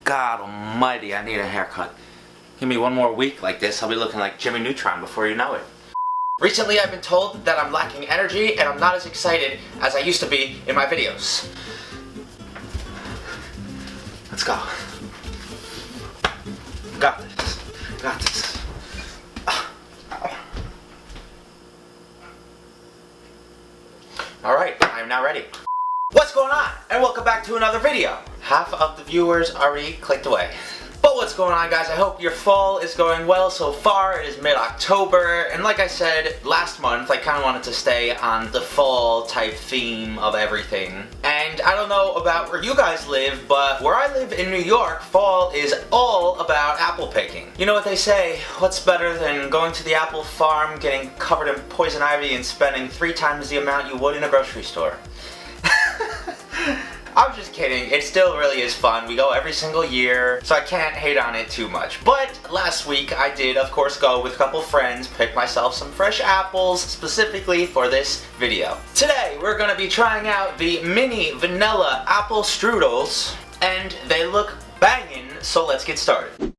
God almighty, I need a haircut. Give me one more week like this, I'll be looking like Jimmy Neutron before you know it. Recently I've been told that I'm lacking energy and I'm not as excited as I used to be in my videos. Let's go. Got this. Got this. Alright, I am now ready. What's going on? And welcome back to another video. Half of the viewers already clicked away. But what's going on, guys? I hope your fall is going well so far. It is mid-October, and like I said last month, I kind of wanted to stay on the fall type theme of everything. And I don't know about where you guys live, but where I live in New York, fall is all about apple picking. You know what they say, what's better than going to the apple farm, getting covered in poison ivy, and spending 3 times the amount you would in a grocery store? I'm just kidding, it still really is fun. We go every single year, so I can't hate on it too much. But last week I did, of course, go with a couple friends, pick myself some fresh apples, specifically for this video. Today, we're gonna be trying out the mini vanilla apple strudels, and they look banging, so let's get started.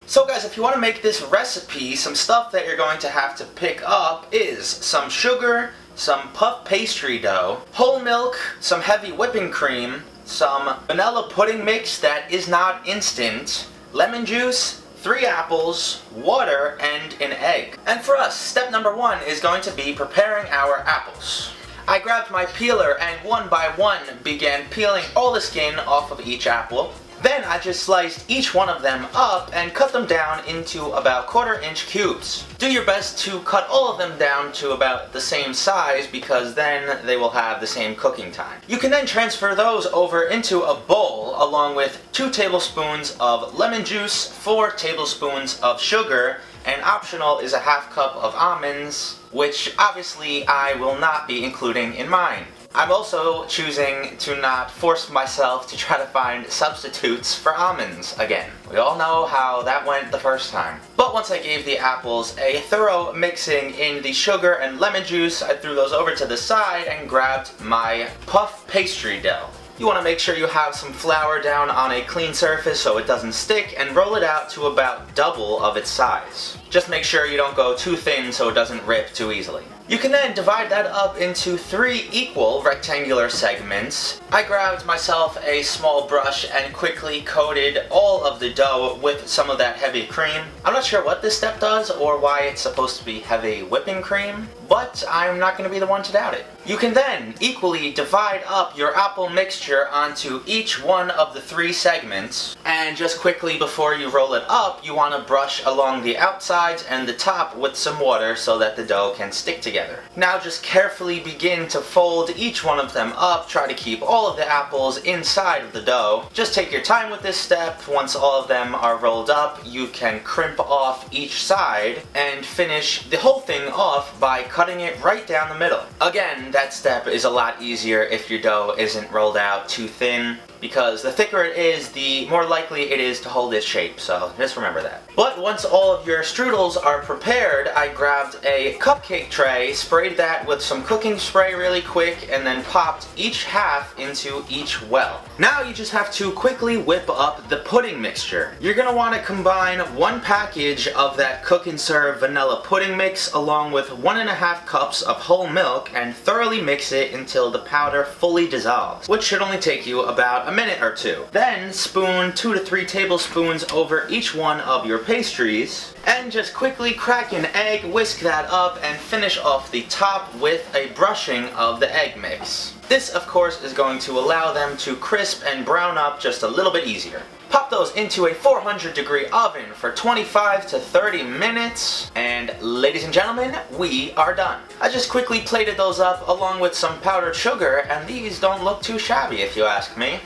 So guys, if you want to make this recipe, some stuff that you're going to have to pick up is some sugar, some puff pastry dough, whole milk, some heavy whipping cream, some vanilla pudding mix that is not instant, lemon juice, 3 apples, water, and an egg. And for us, step number 1 is going to be preparing our apples. I grabbed my peeler and one by one began peeling all the skin off of each apple. Then I just sliced each one of them up and cut them down into about 1/4 inch cubes. Do your best to cut all of them down to about the same size because then they will have the same cooking time. You can then transfer those over into a bowl along with 2 tablespoons of lemon juice, 4 tablespoons of sugar, and optional is a 1/2 cup of almonds, which obviously I will not be including in mine. I'm also choosing to not force myself to try to find substitutes for almonds again. We all know how that went the first time. But once I gave the apples a thorough mixing in the sugar and lemon juice, I threw those over to the side and grabbed my puff pastry dough. You want to make sure you have some flour down on a clean surface so it doesn't stick, and roll it out to about double of its size. Just make sure you don't go too thin so it doesn't rip too easily. You can then divide that up into 3 equal rectangular segments. I grabbed myself a small brush and quickly coated all of the dough with some of that heavy cream. I'm not sure what this step does or why it's supposed to be heavy whipping cream, but I'm not going to be the one to doubt it. You can then equally divide up your apple mixture onto each one of the 3 segments, and just quickly before you roll it up, you want to brush along the outsides and the top with some water so that the dough can stick together. Now just carefully begin to fold each one of them up. Try to keep all of the apples inside of the dough. Just take your time with this step. Once all of them are rolled up, you can crimp off each side and finish the whole thing off by cutting it right down the middle. Again, that step is a lot easier if your dough isn't rolled out too thin, because the thicker it is, the more likely it is to hold its shape, so just remember that. But once all of your strudels are prepared, I grabbed a cupcake tray, sprayed that with some cooking spray really quick, and then popped each half into each well. Now you just have to quickly whip up the pudding mixture. You're going to want to combine 1 package of that cook and serve vanilla pudding mix along with 1.5 cups of whole milk and thoroughly mix it until the powder fully dissolves, which should only take you about a minute or 2. Then spoon 2 to 3 tablespoons over each one of your pastries, and just quickly crack an egg, whisk that up, and finish off the top with a brushing of the egg mix. This, of course, is going to allow them to crisp and brown up just a little bit easier. Pop those into a 400-degree oven for 25 to 30 minutes, and ladies and gentlemen, we are done. I just quickly plated those up along with some powdered sugar, and these don't look too shabby if you ask me.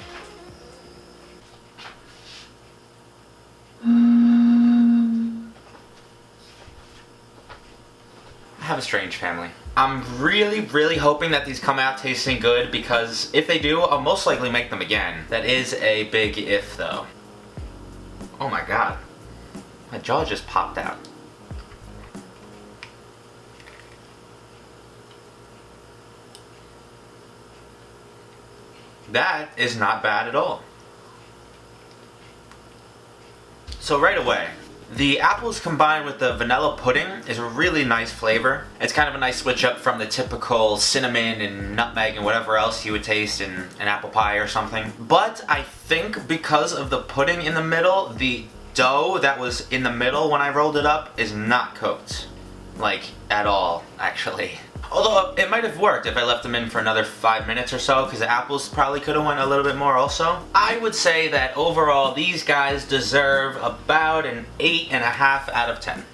I have a strange family. I'm really hoping that these come out tasting good, because if they do, I'll most likely make them again. That is a big if, though. Oh my god. My jaw just popped out. That is not bad at all. So right away, the apples combined with the vanilla pudding is a really nice flavor. It's kind of a nice switch up from the typical cinnamon and nutmeg and whatever else you would taste in an apple pie or something. But I think because of the pudding in the middle, the dough that was in the middle when I rolled it up is not cooked. Like, at all, actually. Although, it might have worked if I left them in for another 5 minutes or so, because the apples probably could have went a little bit more also. I would say that overall, these guys deserve about an 8.5 out of 10.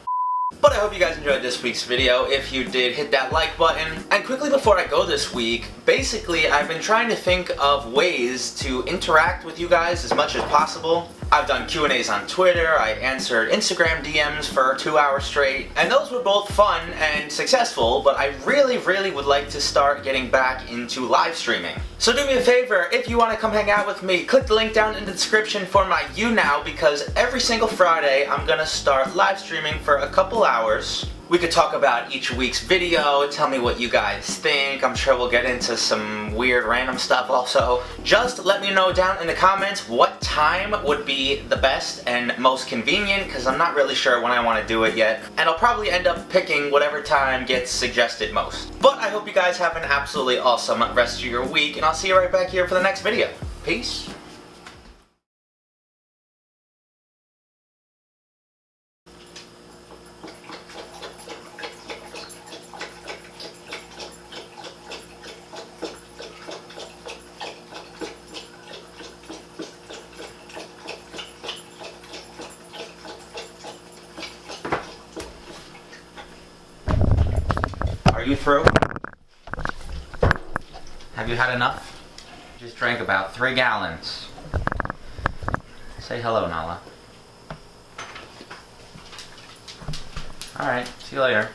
But I hope you guys enjoyed this week's video. If you did, hit that like button. And quickly before I go this week, basically I've been trying to think of ways to interact with you guys as much as possible. I've done Q&As on Twitter, I answered Instagram DMs for 2 hours straight, and those were both fun and successful, but I really would like to start getting back into live streaming. So do me a favor, if you want to come hang out with me, click the link down in the description for my YouNow, because every single Friday I'm gonna start live streaming for a couple hours. We could talk about each week's video, tell me what you guys think. I'm sure we'll get into some weird random stuff also. Just let me know down in the comments what time would be the best and most convenient, because I'm not really sure when I want to do it yet. And I'll probably end up picking whatever time gets suggested most. But I hope you guys have an absolutely awesome rest of your week, and I'll see you right back here for the next video. Peace. Are you through? Have you had enough? Just drank about 3 gallons. Say hello, Nala. Alright, see you later.